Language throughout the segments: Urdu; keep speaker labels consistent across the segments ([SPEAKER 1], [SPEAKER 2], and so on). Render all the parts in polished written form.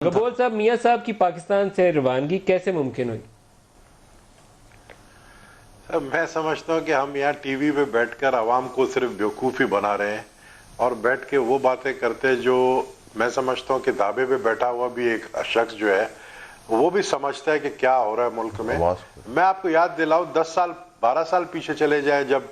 [SPEAKER 1] گبول صاحب، میاں صاحب کی پاکستان سے روانگی کیسے ممکن ہوئی؟
[SPEAKER 2] میں سمجھتا ہوں کہ ہم یہاں ٹی وی پہ بیٹھ کر عوام کو صرف بیوقوف ہی بنا رہے ہیں اور بیٹھ کے وہ باتیں کرتے جو میں سمجھتا ہوں کہ دھابے پہ بیٹھا ہوا بھی ایک شخص جو ہے وہ بھی سمجھتا ہے کہ کیا ہو رہا ہے ملک میں. میں آپ کو یاد دلاؤں 10 سال 12 سال پیچھے چلے جائے جب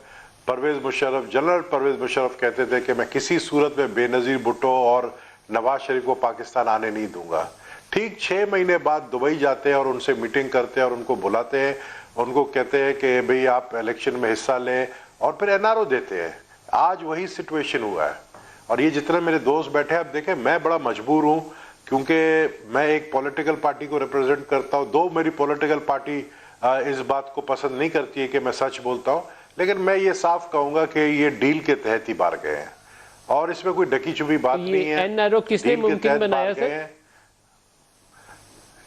[SPEAKER 2] جنرل پرویز مشرف کہتے تھے کہ میں کسی صورت میں بے نظیر بھٹو اور نواز شریف کو پاکستان آنے نہیں دوں گا. ٹھیک 6 مہینے بعد دبئی جاتے ہیں اور ان سے میٹنگ کرتے ہیں اور ان کو بلاتے ہیں، ان کو کہتے ہیں کہ بھئی آپ الیکشن میں حصہ لیں اور پھر این آر او دیتے ہیں. آج وہی سچویشن ہوا ہے اور یہ جتنے میرے دوست بیٹھے ہیں اب دیکھیں میں بڑا مجبور ہوں کیونکہ میں ایک پولیٹیکل پارٹی کو ریپرزینٹ کرتا ہوں. دو میری پولیٹیکل پارٹی اس بات کو پسند نہیں کرتی ہے کہ میں سچ بولتا ہوں، لیکن میں یہ صاف کہوں گا کہ یہ ڈیل کے تحت ہی باہر گئے ہیں اور اس میں کوئی ڈکی چھپی بات نہیں ہے.
[SPEAKER 1] این آر او کس نے ممکن بنایا سر؟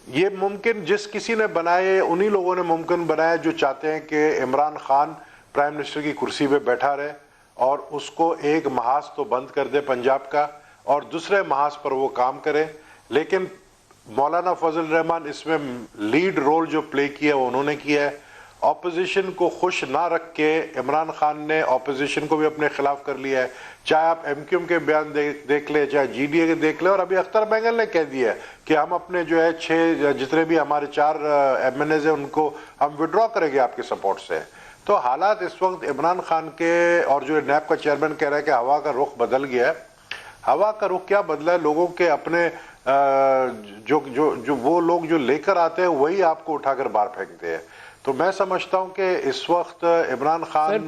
[SPEAKER 2] یہ ممکن جس کسی نے بنائے انہی لوگوں نے ممکن بنایا جو چاہتے ہیں کہ عمران خان پرائم منسٹر کی کرسی پہ بیٹھا رہے اور اس کو ایک محاذ تو بند کر دے پنجاب کا اور دوسرے محاذ پر وہ کام کرے. لیکن مولانا فضل الرحمان اس میں لیڈ رول جو پلے کیا وہ انہوں نے کیا ہے. اپوزیشن کو خوش نہ رکھ کے عمران خان نے اپوزیشن کو بھی اپنے خلاف کر لیا ہے. چاہے آپ ایم کیو ایم کے بیان دیکھ لیں، چاہے جی ڈی اے کے دیکھ لیں، اور ابھی اختر بینگل نے کہہ دیا ہے کہ ہم اپنے جو ہے 6 جتنے بھی ہمارے 4 ایم این ایز ہیں ان کو ہم وڈرا کریں گے آپ کے سپورٹ سے. تو حالات اس وقت عمران خان کے اور جو نیب کا چیئرمین کہہ رہا ہے کہ ہوا کا رخ بدل گیا ہے. ہوا کا رخ کیا بدلا ہے؟ لوگوں کے اپنے جو وہ لوگ جو لے کر آتے ہیں وہی آپ کو اٹھا کر باہر پھینکتے ہیں. تو میں سمجھتا ہوں کہ اس وقت عمران خان